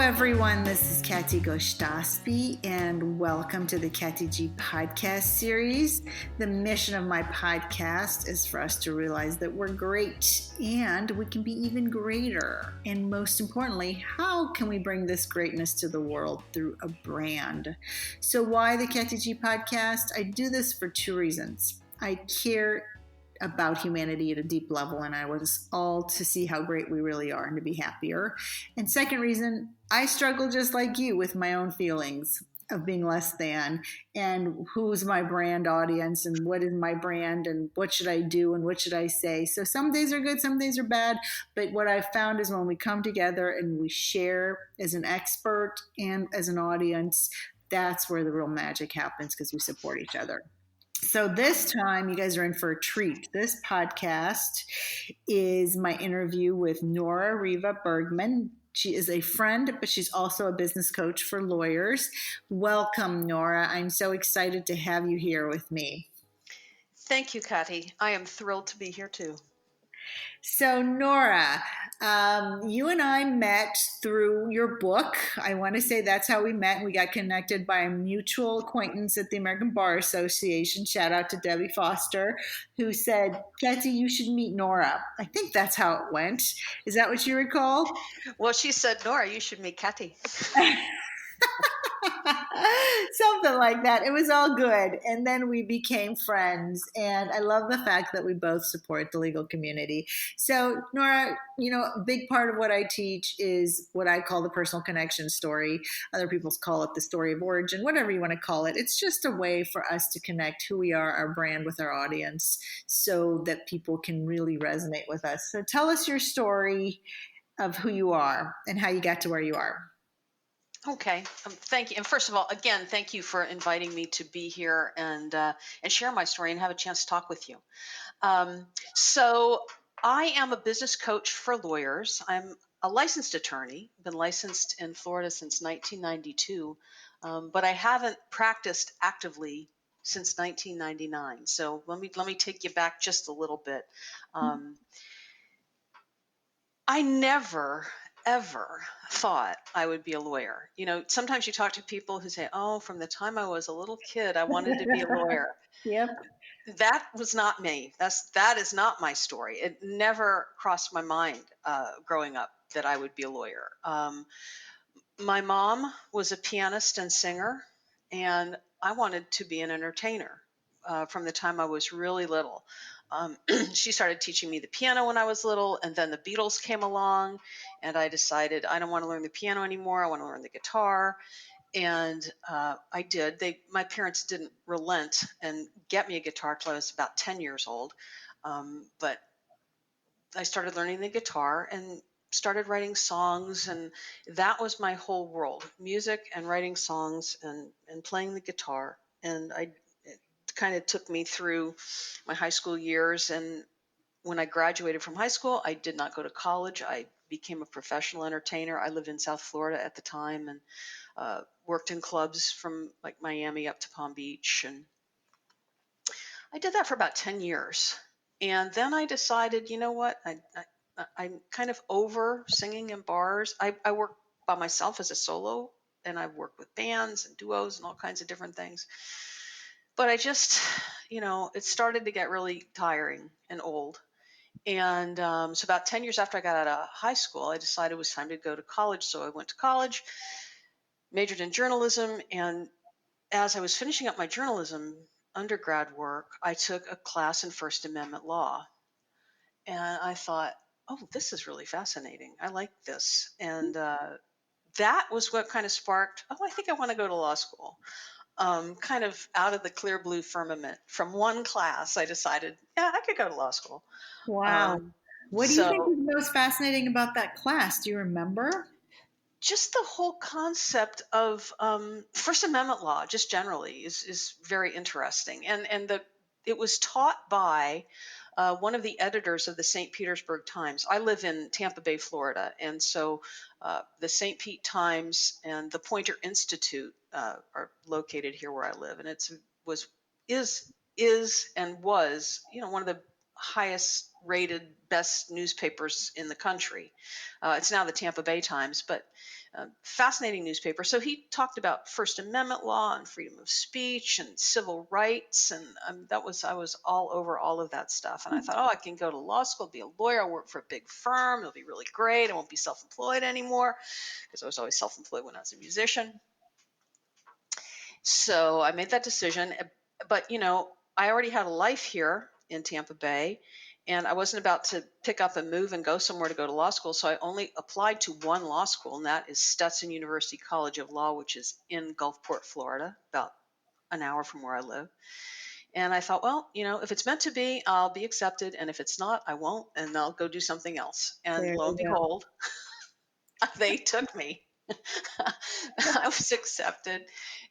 everyone. This is Kati Gostaspi, and welcome to the Kati G podcast series. The mission of my podcast is for us to realize that we're great and we can be even greater. And most importantly, how can we bring this greatness to the world through a brand? So why the Kati G podcast? I do this for two reasons. I care about humanity at a deep level, and I want us all to see how great we really are and to be happier. And second reason, I struggle just like you with my own feelings of being less than, and who's my brand audience, and what is my brand, and what should I do, and what should I say. So some days are good, some days are bad, but what I've found is when we come together and we share as an expert and as an audience, that's where the real magic happens, because we support each other. So this time, you guys are in for a treat. This podcast is my interview with Nora Riva Bergman. She is a friend, but she's also a business coach for lawyers. Welcome, Nora. I'm so excited to have you here with me. Thank you, Kati. I am thrilled to be here too. So, Nora, you and I met through your book. I want to say that's how we met. We got connected by a mutual acquaintance at the American Bar Association. Shout out to Debbie Foster, who said, Kati, you should meet Nora. I think that's how it went. Is that what you recall? Well, she said, Nora, you should meet Kati. Something like that. It was all good. And then we became friends. And I love the fact that we both support the legal community. So, Nora, a big part of what I teach is what I call the personal connection story. Other people call it the story of origin, whatever you want to call it. It's just a way for us to connect who we are, our brand, with our audience so that people can really resonate with us. So tell us your story of who you are and how you got to where you are. Okay, thank you. And first of all, again, thank you for inviting me to be here and share my story and have a chance to talk with you. So I am a business coach for lawyers. I'm a licensed attorney, been licensed in Florida since 1992, but I haven't practiced actively since 1999. So let me take you back just a little bit. I never ever thought I would be a lawyer. Sometimes you talk to people who say, oh, from the time I was a little kid, I wanted to be a lawyer. Yep. That was not me. That is not my story. It never crossed my mind growing up that I would be a lawyer. My mom was a pianist and singer, and I wanted to be an entertainer from the time I was really little. She started teaching me the piano when I was little, and then the Beatles came along, and I decided I don't want to learn the piano anymore. I want to learn the guitar, and I did. My parents didn't relent and get me a guitar till I was about 10 years old, but I started learning the guitar and started writing songs, and that was my whole world: music and writing songs and playing the guitar. And it kind of took me through my high school years. And when I graduated from high school, I did not go to college. I became a professional entertainer. I lived in South Florida at the time and worked in clubs from like Miami up to Palm Beach. And I did that for about 10 years. And then I decided, you know what, I'm kind of over singing in bars. I work by myself as a solo, and I've worked with bands and duos and all kinds of different things. But I just, it started to get really tiring and old. And so about 10 years after I got out of high school, I decided it was time to go to college. So I went to college, majored in journalism. And as I was finishing up my journalism undergrad work, I took a class in First Amendment law. And I thought, oh, this is really fascinating. I like this. And that was what kind of sparked, oh, I think I want to go to law school. Kind of out of the clear blue firmament. From one class, I decided, yeah, I could go to law school. Wow. What do you think is most fascinating about that class? Do you remember? Just the whole concept of First Amendment law, just generally, is very interesting. And it was taught by one of the editors of the St. Petersburg Times. I live in Tampa Bay, Florida, and so the St. Pete Times and the Poynter Institute are located here where I live, and is and was one of the highest rated, best newspapers in the country. It's now the Tampa Bay Times, but fascinating newspaper. So he talked about First Amendment law and freedom of speech and civil rights, and I was all over all of that stuff. And I thought, oh, I can go to law school, be a lawyer, I'll work for a big firm, it'll be really great. I won't be self-employed anymore, because I was always self-employed when I was a musician. So I made that decision, but I already had a life here in Tampa Bay, and I wasn't about to pick up and move and go somewhere to go to law school. So I only applied to one law school, and that is Stetson University College of Law, which is in Gulfport, Florida, about an hour from where I live. And I thought, well, if it's meant to be, I'll be accepted. And if it's not, I won't, and I'll go do something else. And There lo and you go. behold, they took me. I was accepted.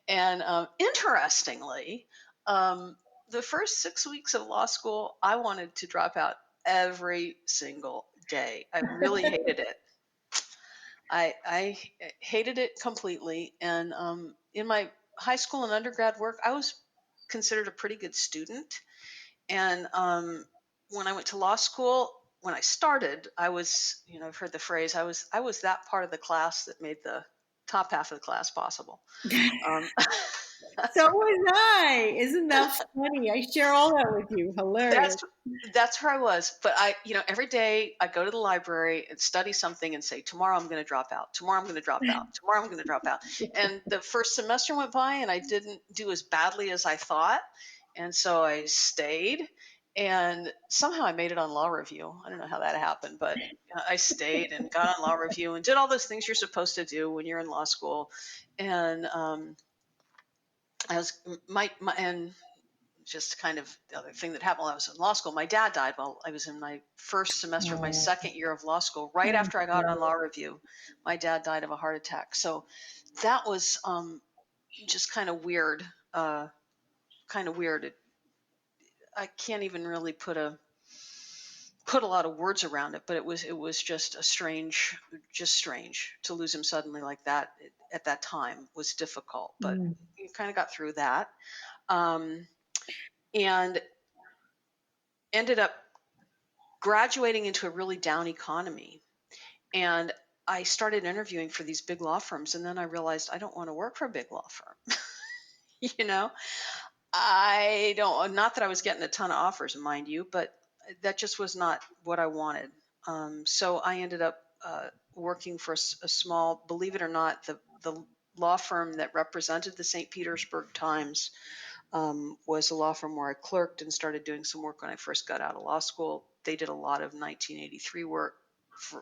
And interestingly, the first 6 weeks of law school, I wanted to drop out every single day. I really hated it. I hated it completely. And in my high school and undergrad work, I was considered a pretty good student. And when I went to law school, when I started, I was, I've heard the phrase, I was that part of the class that made the top half of the class possible. So was I. Isn't that funny? I share all that with you. Hilarious. That's where I was. But every day I go to the library and study something and say, tomorrow I'm going to drop out. Tomorrow I'm going to drop out. Tomorrow I'm going to drop out. And the first semester went by and I didn't do as badly as I thought. And so I stayed, and somehow I made it on law review. I don't know how that happened, but I stayed and got on law review and did all those things you're supposed to do when you're in law school. And I was and just kind of the other thing that happened while I was in law school, my dad died while I was in my first semester of my second year of law school. Right after I got on law review, my dad died of a heart attack. So that was just kind of weird. I can't even really put a lot of words around it, but it was just strange to lose him suddenly like that at that time was difficult, but you kind of got through that. And ended up graduating into a really down economy. And I started interviewing for these big law firms, and then I realized I don't want to work for a big law firm. I don't, not that I was getting a ton of offers, mind you, but that just was not what I wanted. So I ended up working for a small, believe it or not, the law firm that represented the St. Petersburg Times was a law firm where I clerked and started doing some work when I first got out of law school. They did a lot of 1983 work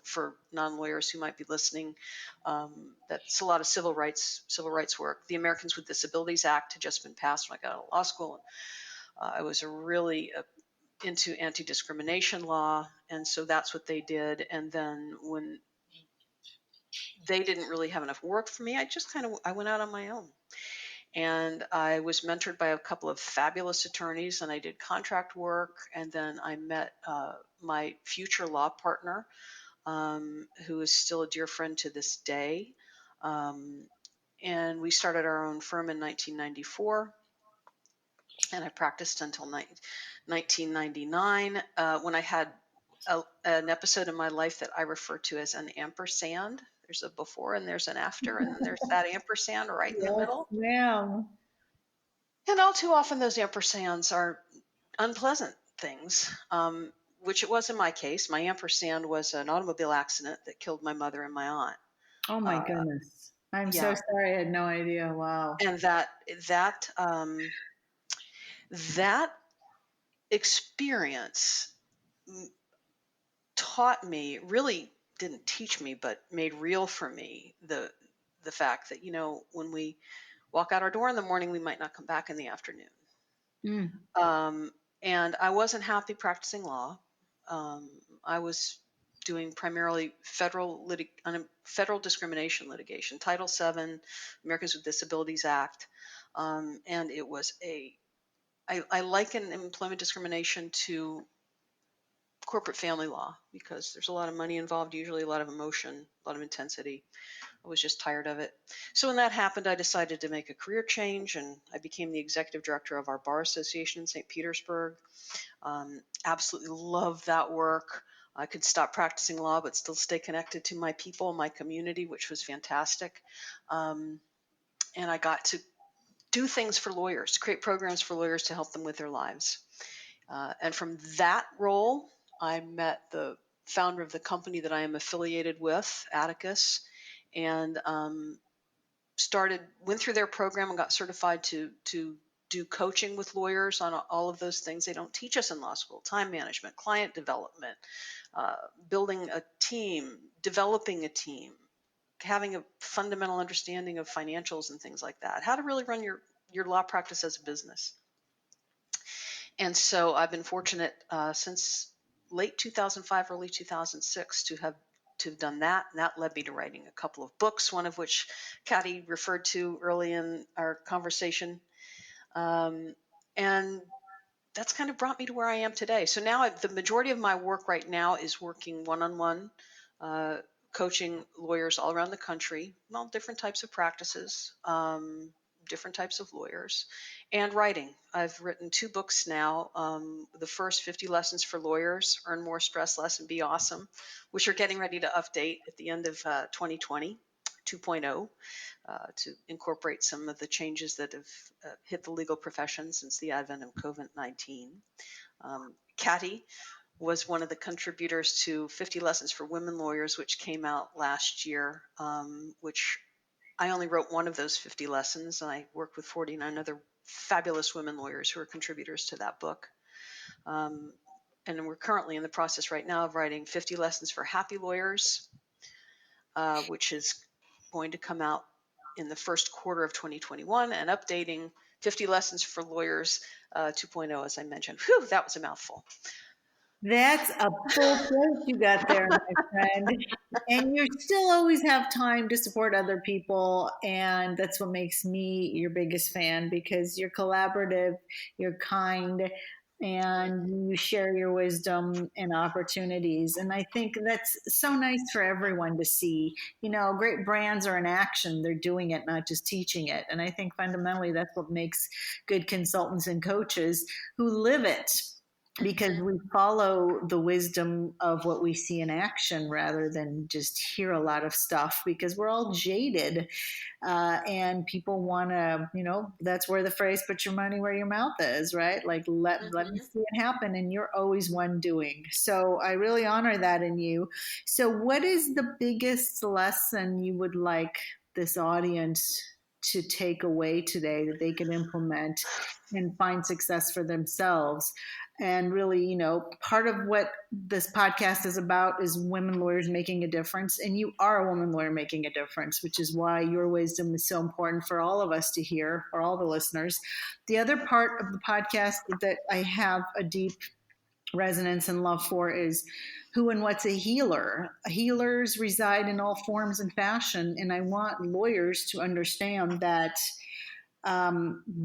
for non-lawyers who might be listening. That's a lot of civil rights work. The Americans with Disabilities Act had just been passed when I got out of law school. I was really into anti-discrimination law, and so that's what they did. And then when they didn't really have enough work for me, I went out on my own. And I was mentored by a couple of fabulous attorneys, and I did contract work. And then I met my future law partner, who is still a dear friend to this day. And we started our own firm in 1994. And I practiced until 1999, when I had an episode in my life that I refer to as an ampersand. There's a before and there's an after, and then there's that ampersand right in the middle. Yeah. And all too often those ampersands are unpleasant things, which it was in my case. My ampersand was an automobile accident that killed my mother and my aunt. Oh my goodness. I'm so sorry. I had no idea. Wow. And that experience taught me, really didn't teach me, but made real for me the fact that, when we walk out our door in the morning, we might not come back in the afternoon. And I wasn't happy practicing law. I was doing primarily federal discrimination litigation, Title VII, Americans with Disabilities Act. And it was I liken employment discrimination to corporate family law because there's a lot of money involved, usually a lot of emotion, a lot of intensity. I was just tired of it. So when that happened, I decided to make a career change, and I became the executive director of our bar association in St. Petersburg. Absolutely loved that work. I could stop practicing law, but still stay connected to my people, my community, which was fantastic. Um, and I got to do things for lawyers, to create programs for lawyers to help them with their lives. And from that role, I met the founder of the company that I am affiliated with, Atticus, and went through their program and got certified to do coaching with lawyers on all of those things they don't teach us in law school: time management, client development, uh, building a team, developing a team, having a fundamental understanding of financials and things like that, how to really run your law practice as a business. And so I've been fortunate since late 2005, early 2006 to have done that. And that led me to writing a couple of books, one of which Katty referred to early in our conversation. And that's kind of brought me to where I am today. So now the majority of my work right now is working one-on-one, uh, coaching lawyers all around the country, all different types of practices, different types of lawyers, and writing. I've written 2 books now. The first, 50 Lessons for Lawyers, Earn More, Stress Less, and Be Awesome, which are getting ready to update at the end of 2020, 2.0, to incorporate some of the changes that have hit the legal profession since the advent of COVID-19. Katty was one of the contributors to 50 Lessons for Women Lawyers, which came out last year, which I only wrote one of those 50 lessons, and I worked with 49 other fabulous women lawyers who are contributors to that book. And we're currently in the process right now of writing 50 Lessons for Happy Lawyers, which is going to come out in the first quarter of 2021, and updating 50 Lessons for Lawyers 2.0, as I mentioned. Whew, that was a mouthful. That's a full plate you got there, my friend. And you still always have time to support other people. And that's what makes me your biggest fan, because you're collaborative, you're kind, and you share your wisdom and opportunities. And I think that's so nice for everyone to see. You know, great brands are in action, they're doing it, not just teaching it. And I think fundamentally that's what makes good consultants and coaches who live it, because we follow the wisdom of what we see in action rather than just hear a lot of stuff, because we're all jaded, and people want to, that's where the phrase "put your money where your mouth is," right? Like, let me see it happen, and you're always one doing. So I really honor that in you. So what is the biggest lesson you would like this audience to take away today that they can implement and find success for themselves? And really, part of what this podcast is about is women lawyers making a difference. And you are a woman lawyer making a difference, which is why your wisdom is so important for all of us to hear, for all the listeners. The other part of the podcast that I have a deep resonance and love for is who and what's a healer. Healers reside in all forms and fashion. And I want lawyers to understand that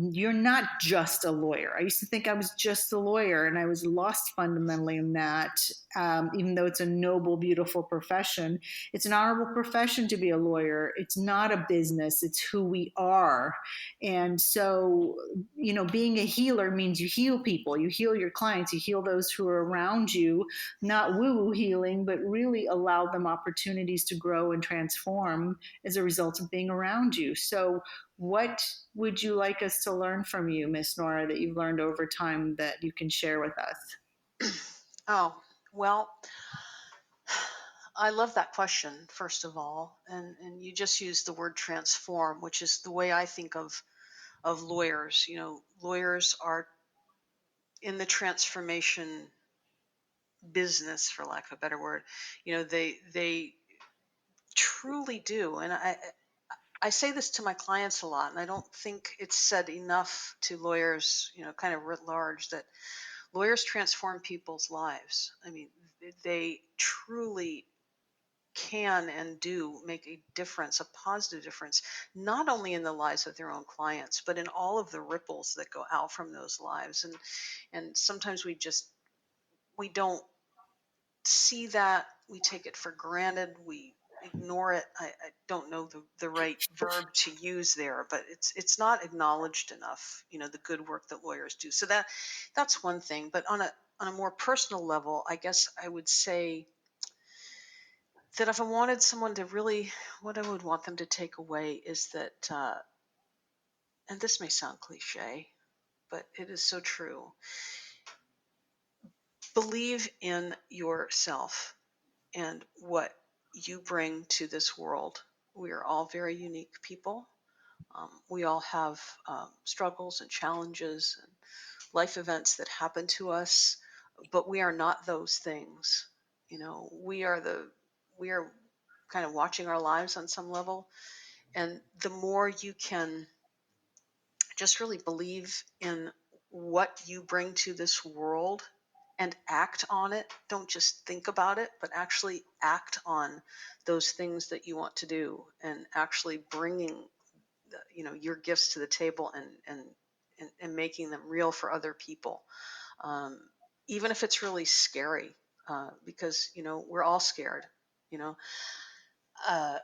you're not just a lawyer. I used to think I was just a lawyer, and I was lost fundamentally in that. Even though it's a noble, beautiful profession, it's an honorable profession to be a lawyer. It's not a business, it's who we are. And so, being a healer means you heal people, you heal your clients, you heal those who are around you, not woo-woo healing, but really allow them opportunities to grow and transform as a result of being around you. So what would you like us to learn from you, Miss Nora, that you've learned over time that you can share with us? Oh, well, I love that question, first of all. And you just used the word transform, which is the way I think of lawyers. Lawyers are in the transformation business, for lack of a better word. They truly do. And I say this to my clients a lot, and I don't think it's said enough to lawyers, kind of writ large, that lawyers transform people's lives. I mean, they truly can and do make a difference, a positive difference, not only in the lives of their own clients, but in all of the ripples that go out from those lives. And sometimes we don't see that, we take it for granted, we ignore it. I don't know the right verb to use there, but it's not acknowledged enough, the good work that lawyers do. So that's one thing. But on a more personal level, I guess I would say that if I wanted someone to really, what I would want them to take away is that, and this may sound cliche, but it is so true. Believe in yourself and what you bring to this world. We are all very unique people. We all have struggles and challenges and life events that happen to us, but we are not those things. We are kind of watching our lives on some level. And the more you can just really believe in what you bring to this world and act on it, don't just think about it, but actually act on those things that you want to do, and actually bringing your gifts to the table, and making them real for other people, um, even if it's really scary, because we're all scared. you know uh,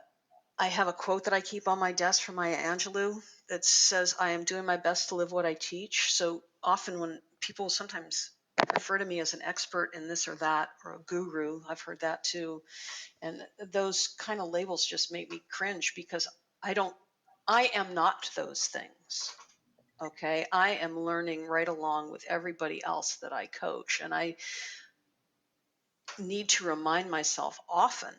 I have a quote that I keep on my desk from Maya Angelou that says, "I am doing my best to live what I teach." So often when people sometimes refer to me as an expert in this or that, or a guru, I've heard that too. And those kind of labels just make me cringe, because I am not those things. Okay. I am learning right along with everybody else that I coach. And I need to remind myself often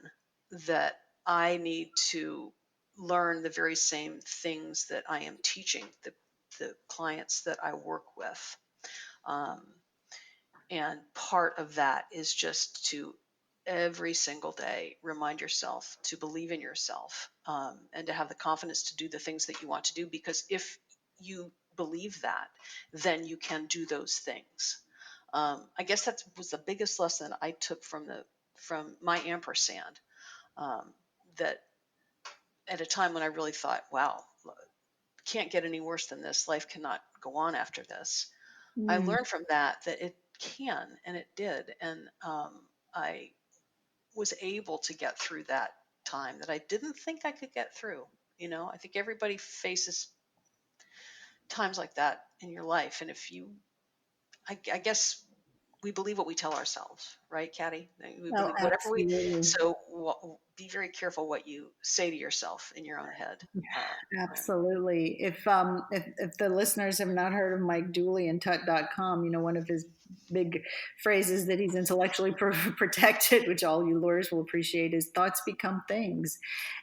that I need to learn the very same things that I am teaching the clients that I work with. Um, and part of that is just to every single day remind yourself to believe in yourself, and to have the confidence to do the things that you want to do. Because if you believe that, then you can do those things. I guess that was the biggest lesson I took from my ampersand. Um, that at a time when I really thought, wow, can't get any worse than this. Life cannot go on after this. I Mm. learned from that it can, and it did. And I was able to get through that time that I didn't think I could get through. I think everybody faces times like that in your life. And if you, I guess we believe what we tell ourselves, right, Caddy? We Oh, believe whatever we. absolutely. So be very careful what you say to yourself in your own head. And Absolutely. If the listeners have not heard of Mike Dooley and Tut.com, one of his big phrases that he's intellectually protected, which all you lawyers will appreciate, is thoughts become things.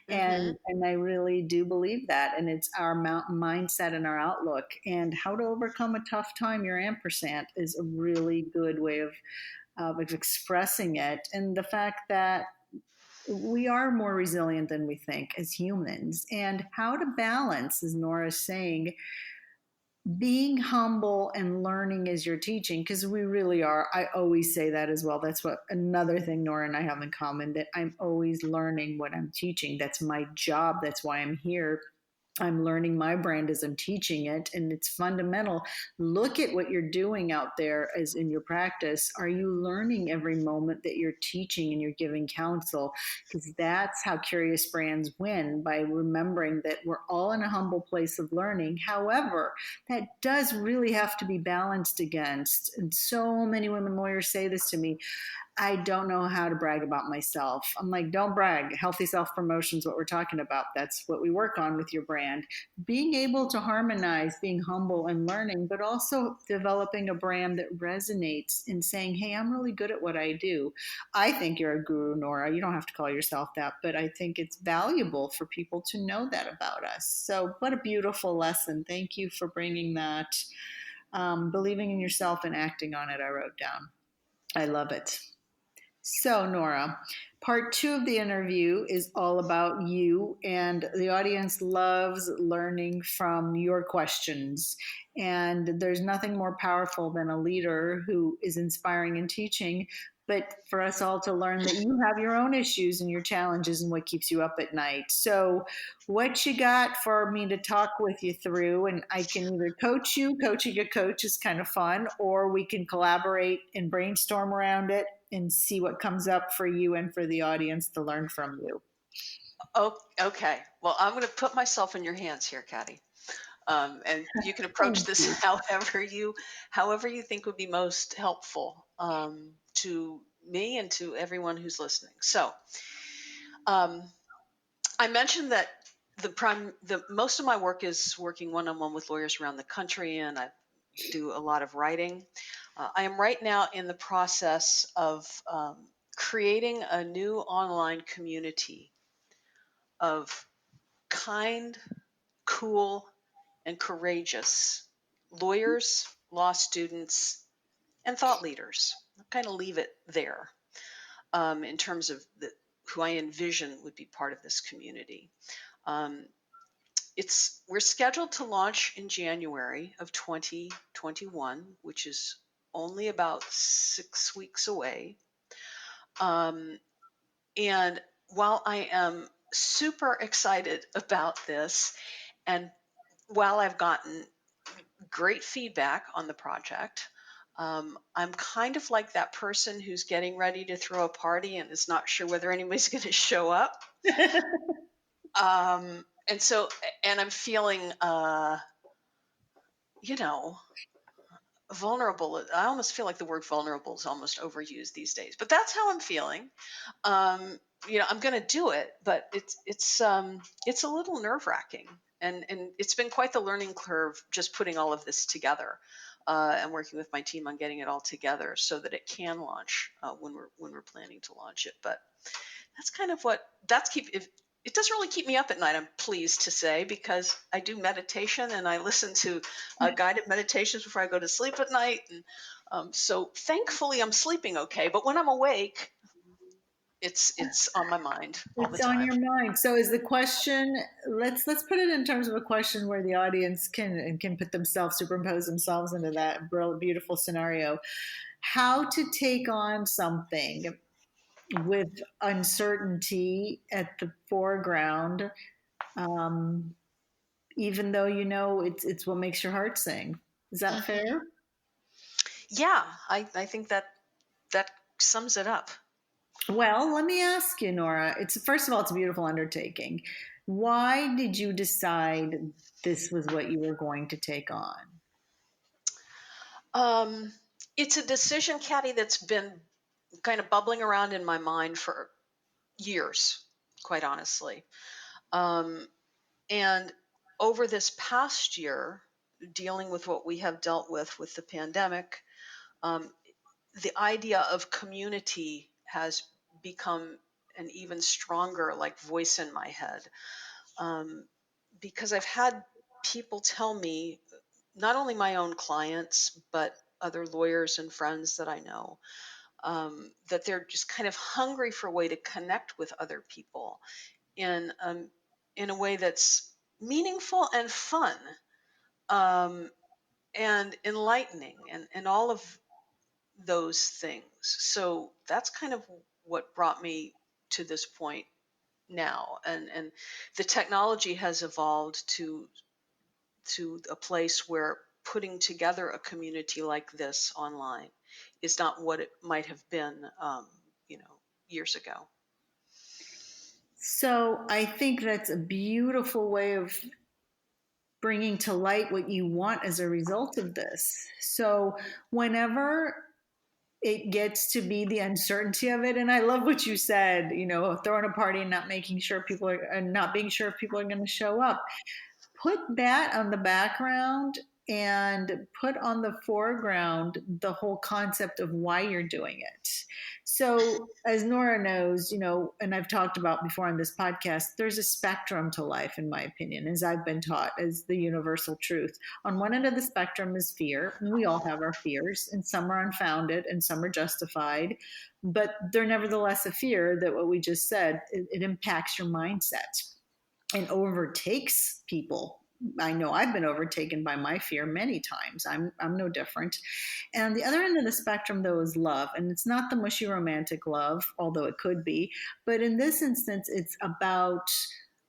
mm-hmm. And I really do believe that. And it's our mindset and our outlook, and how to overcome a tough time. Your ampersand is a really good way of expressing it. And the fact that we are more resilient than we think as humans, and how to balance, as Nora's saying, being humble and learning as you're teaching, because we really are. I always say that as well. That's what another thing Nora and I have in common, that I'm always learning what I'm teaching. That's my job. That's why I'm here. I'm learning my brand as I'm teaching it, and it's fundamental. Look at what you're doing out there as in your practice. Are you learning every moment that you're teaching and you're giving counsel? Because that's how curious brands win, by remembering that we're all in a humble place of learning. However, that does really have to be balanced against, and so many women lawyers say this to me, I don't know how to brag about myself. I'm like, don't brag. Healthy self promotion is what we're talking about. That's what we work on with your brand. Being able to harmonize, being humble and learning, but also developing a brand that resonates and saying, hey, I'm really good at what I do. I think you're a guru, Nora. You don't have to call yourself that, but I think it's valuable for people to know that about us. So, what a beautiful lesson. Thank you for bringing that. Believing in yourself and acting on it, I wrote down. I love it. So, Nora, part two of the interview is all about you, and the audience loves learning from your questions. And there's nothing more powerful than a leader who is inspiring and teaching, but for us all to learn that you have your own issues and your challenges and what keeps you up at night. So, what you got for me to talk with you through? And I can either coach you, coaching a coach is kind of fun, or we can collaborate and brainstorm around it and see what comes up for you and for the audience to learn from you. Oh, okay. Well, I'm going to put myself in your hands here, Katty. And you can approach this however you think would be most helpful to me and to everyone who's listening. So, I mentioned that the most of my work is working one-on-one with lawyers around the country, and I do a lot of writing. I am right now in the process of creating a new online community of kind, cool, and courageous lawyers, law students, and thought leaders. I'll kind of leave it there in terms of who I envision would be part of this community. We're scheduled to launch in January of 2021, which is only about 6 weeks away. And while I am super excited about this, and while I've gotten great feedback on the project, I'm kind of like that person who's getting ready to throw a party and is not sure whether anybody's going to show up. And I'm feeling, vulnerable. I almost feel like the word vulnerable is almost overused these days, but that's how I'm feeling. I'm going to do it, but it's a little nerve wracking, and it's been quite the learning curve just putting all of this together, and working with my team on getting it all together so that it can launch when we're planning to launch it. But that's kind of it doesn't really keep me up at night, I'm pleased to say, because I do meditation and I listen to guided meditations before I go to sleep at night. And so thankfully I'm sleeping okay. But when I'm awake, it's on my mind all the It's time. on your mind. So is the question, let's put it in terms of a question where the audience can put themselves, superimpose themselves into that beautiful scenario. How to take on something with uncertainty at the foreground, even though it's what makes your heart sing. Is that fair? Yeah, I think that sums it up. Well, let me ask you, Nora. First of all, it's a beautiful undertaking. Why did you decide this was what you were going to take on? It's a decision, Katty, that's been kind of bubbling around in my mind for years, quite honestly. And over this past year, dealing with what we have dealt with the pandemic, the idea of community has become an even stronger voice in my head, because I've had people tell me, not only my own clients but other lawyers and friends that I know, that they're just kind of hungry for a way to connect with other people in a way that's meaningful and fun, and enlightening, and all of those things. So that's kind of what brought me to this point now, and the technology has evolved to a place where putting together a community like this online is not what it might have been, years ago. So I think that's a beautiful way of bringing to light what you want as a result of this. So whenever it gets to be the uncertainty of it, and I love what you said, throwing a party and not making sure people are, and not being sure if people are going to show up. Put that on the background and put on the foreground the whole concept of why you're doing it. So, as Nora knows, and I've talked about before on this podcast, there's a spectrum to life, in my opinion, as I've been taught as the universal truth. On one end of the spectrum is fear, and we all have our fears, and some are unfounded and some are justified, but they're nevertheless a fear that what we just said, it impacts your mindset and overtakes people I know I've been overtaken by my fear many times. I'm no different. And the other end of the spectrum, though, is love. And it's not the mushy romantic love, although it could be. But in this instance, it's about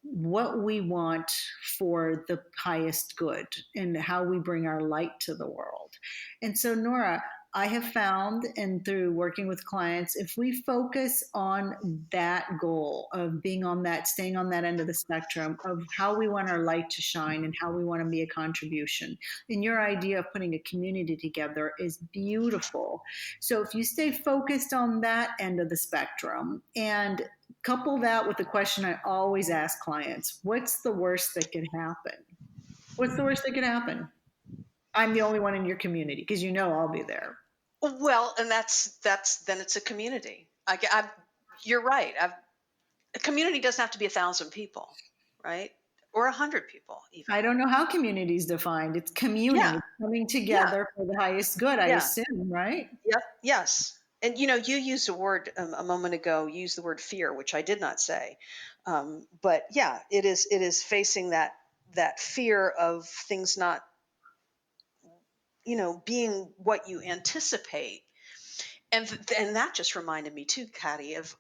what we want for the highest good and how we bring our light to the world. And so, Nora, I have found, and through working with clients, if we focus on that goal of being on that, staying on that end of the spectrum of how we want our light to shine and how we want to be a contribution, and your idea of putting a community together is beautiful. So if you stay focused on that end of the spectrum and couple that with the question I always ask clients, what's the worst that could happen? What's the worst that could happen? I'm the only one in your community because you know I'll be there. Well, and that's then it's a community. You're right. A community doesn't have to be 1,000 people, right? Or 100 people, even. I don't know how community is defined. It's communing, Yeah, it's coming yeah, together for the highest good, I yeah, assume, right? yep, yes. And you used a word a moment ago. You used the word fear, which I did not say. But yeah, it is facing that fear of things not being what you anticipate. And that just reminded me too, Patty, of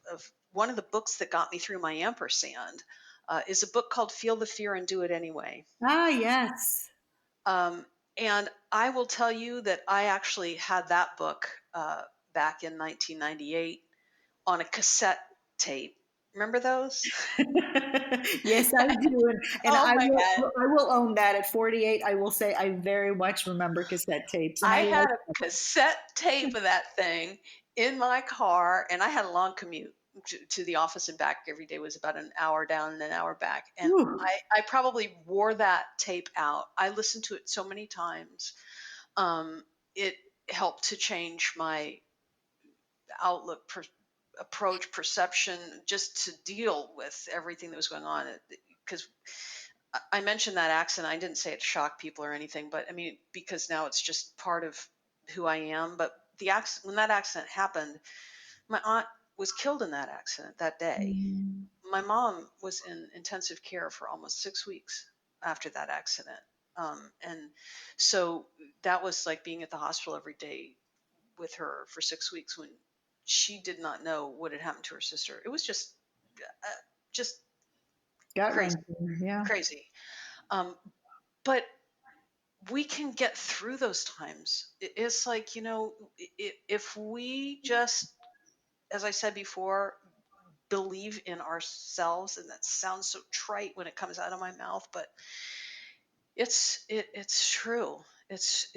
one of the books that got me through my ampersand. Is a book called Feel the Fear and Do It Anyway. Ah, yes. Um, and I will tell you that I actually had that book back in 1998 on a cassette tape. Remember those? Yes, I do. And Oh my God. I will own that at 48. I will say I very much remember cassette tapes and I I had like a cassette tape of that thing in my car, and I had a long commute to the office and back every day. Was about an hour down and an hour back. And whew. I probably wore that tape out. I listened to it so many times. It helped to change my outlook, approach, perception, just to deal with everything that was going on. Because I mentioned that accident. I didn't say it shocked people or anything, but I mean, because now it's just part of who I am. But when that accident happened, my aunt was killed in that accident that day. Mm. My mom was in intensive care for almost 6 weeks after that accident. And so that was like being at the hospital every day with her for 6 weeks when she did not know what had happened to her sister. It was just Gut crazy, wrenching. Yeah. crazy. Um, but we can get through those times. It's like, if we just, as I said before, believe in ourselves, and that sounds so trite when it comes out of my mouth, but it's true. It's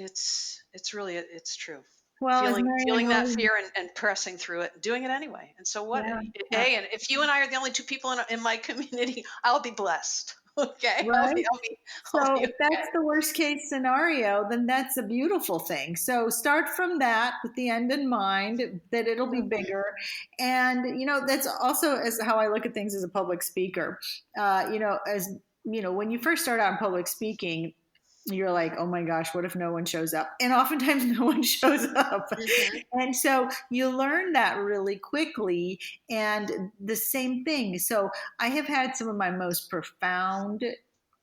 really, it's true. Well, as Marianne Feeling that Williams, fear and pressing through it, doing it anyway. And so what? yeah, yeah, Hey, and if you and I are the only two people in my community, I'll be blessed. Okay, right. I'll So be if okay. that's the worst case scenario, then that's a beautiful thing. So start from that with the end in mind that it'll be bigger. And, that's also as how I look at things as a public speaker. As when you first start out in public speaking, you're like, oh my gosh, what if no one shows up? And oftentimes no one shows up. Mm-hmm. And so you learn that really quickly. And the same thing. So I have had some of my most profound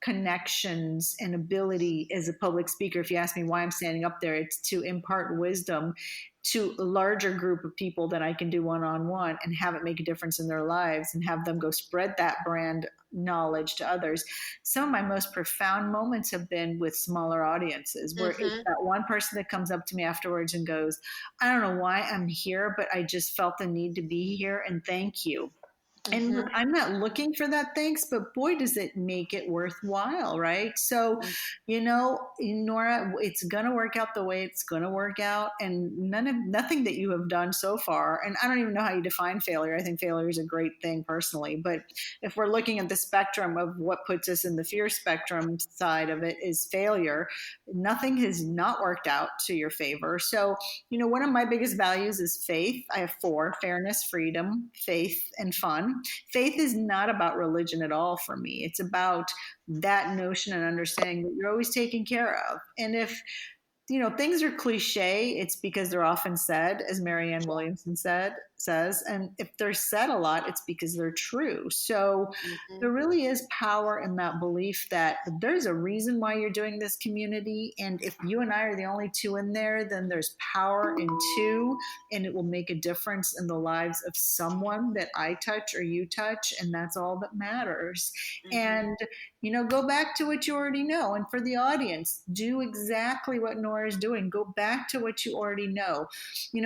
connections and ability as a public speaker. If you ask me why I'm standing up there, it's to impart wisdom to a larger group of people that I can do one on one and have it make a difference in their lives and have them go spread that brand knowledge to others. Some of my most profound moments have been with smaller audiences where it's Mm-hmm. that one person that comes up to me afterwards and goes, I don't know why I'm here, but I just felt the need to be here and thank you. And Mm-hmm. I'm not looking for that thanks, but boy, does it make it worthwhile, right? So, Nora, it's going to work out the way it's going to work out. And nothing that you have done so far, and I don't even know how you define failure. I think failure is a great thing personally. But if we're looking at the spectrum of what puts us in the fear spectrum side of it is failure, nothing has not worked out to your favor. So, one of my biggest values is faith. I have four: fairness, freedom, faith, and fun. Faith is not about religion at all for me. It's about that notion and understanding that you're always taken care of. And if things are cliche, it's because they're often said, as Marianne Williamson said. says. And if they're said a lot, it's because they're true. So there really is power in that belief that there's a reason why you're doing this community. And if you and I are the only two in there, then there's power in two, and it will make a difference in the lives of someone that I touch or you touch. And that's all that matters. And, go back to what you already know. And for the audience, do exactly what Nora is doing. Go back to what you already know.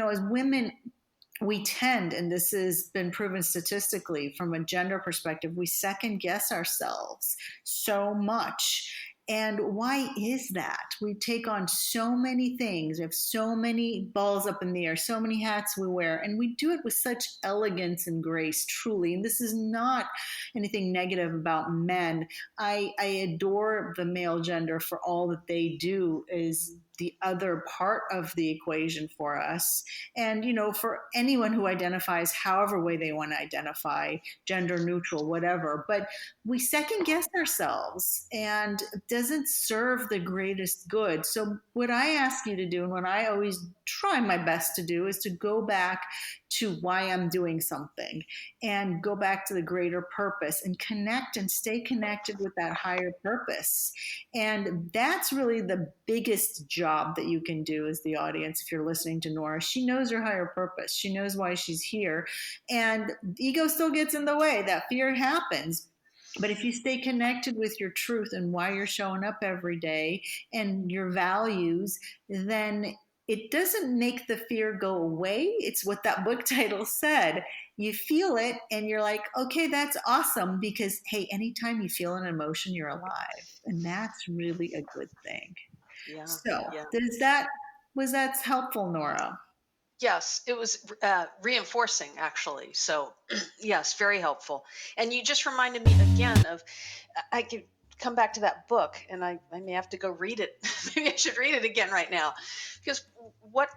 As women, we tend, and this has been proven statistically from a gender perspective, we second guess ourselves so much. And why is that? We take on so many things. We have so many balls up in the air, so many hats we wear, and we do it with such elegance and grace, truly. And this is not anything negative about men. I adore the male gender for all that they do is the other part of the equation for us. And, for anyone who identifies however way they want to identify, gender neutral, whatever, but we second guess ourselves and it doesn't serve the greatest good. So what I ask you to do, and what I always try my best to do, is to go back to why I'm doing something and go back to the greater purpose and connect and stay connected with that higher purpose. And that's really the biggest job that you can do as the audience. If you're listening to Nora, she knows her higher purpose. She knows why she's here, and ego still gets in the way. That fear happens. But if you stay connected with your truth and why you're showing up every day and your values, then it doesn't make the fear go away. It's what that book title said. You feel it and you're like, okay, that's awesome, because, hey, anytime you feel an emotion, you're alive. And that's really a good thing. Yeah. So yeah. was that helpful, Nora? Yes, it was reinforcing, actually. So, yes, very helpful. And you just reminded me again of, I could come back to that book, and I may have to go read it. Maybe I should read it again right now, because what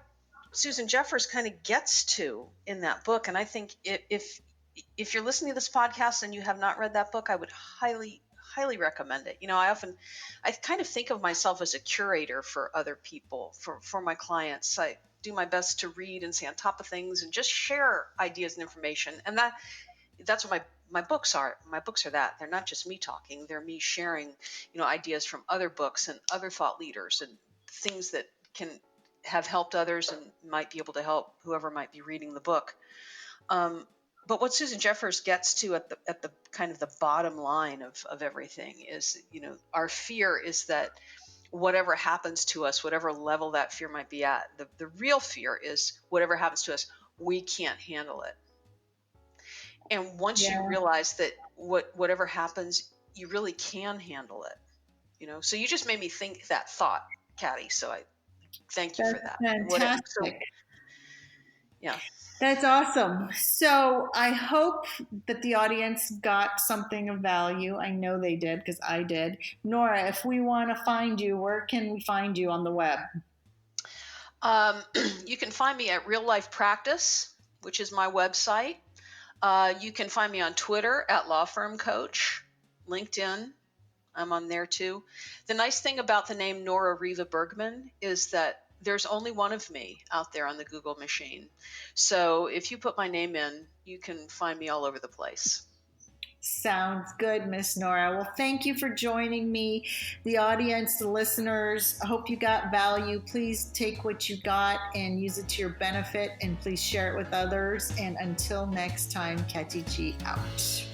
Susan Jeffers kind of gets to in that book, and I think if you're listening to this podcast and you have not read that book, I would highly recommend it. I kind of think of myself as a curator for other people, for my clients. I do my best to read and stay on top of things and just share ideas and information. And that's what my books are. My books are that. They're not just me talking. They're me sharing, ideas from other books and other thought leaders and things that can have helped others and might be able to help whoever might be reading the book. But what Susan Jeffers gets to at the kind of the bottom line of everything is, our fear is that whatever happens to us, whatever level that fear might be at, the real fear is whatever happens to us, we can't handle it. And once you realize that whatever happens, you really can handle it, so you just made me think that thought, Katty. So I thank you for that. Fantastic. Yeah. That's awesome. So I hope that the audience got something of value. I know they did, because I did. Nora, if we want to find you, where can we find you on the web? You can find me at Real Life Practice, which is my website. You can find me on Twitter at Law Firm Coach, LinkedIn. I'm on there too. The nice thing about the name Nora Riva Bergman is that there's only one of me out there on the Google machine. So if you put my name in, you can find me all over the place. Sounds good, Miss Nora. Well, thank you for joining me. The audience, the listeners, I hope you got value. Please take what you got and use it to your benefit, and please share it with others. And until next time, Katty G out.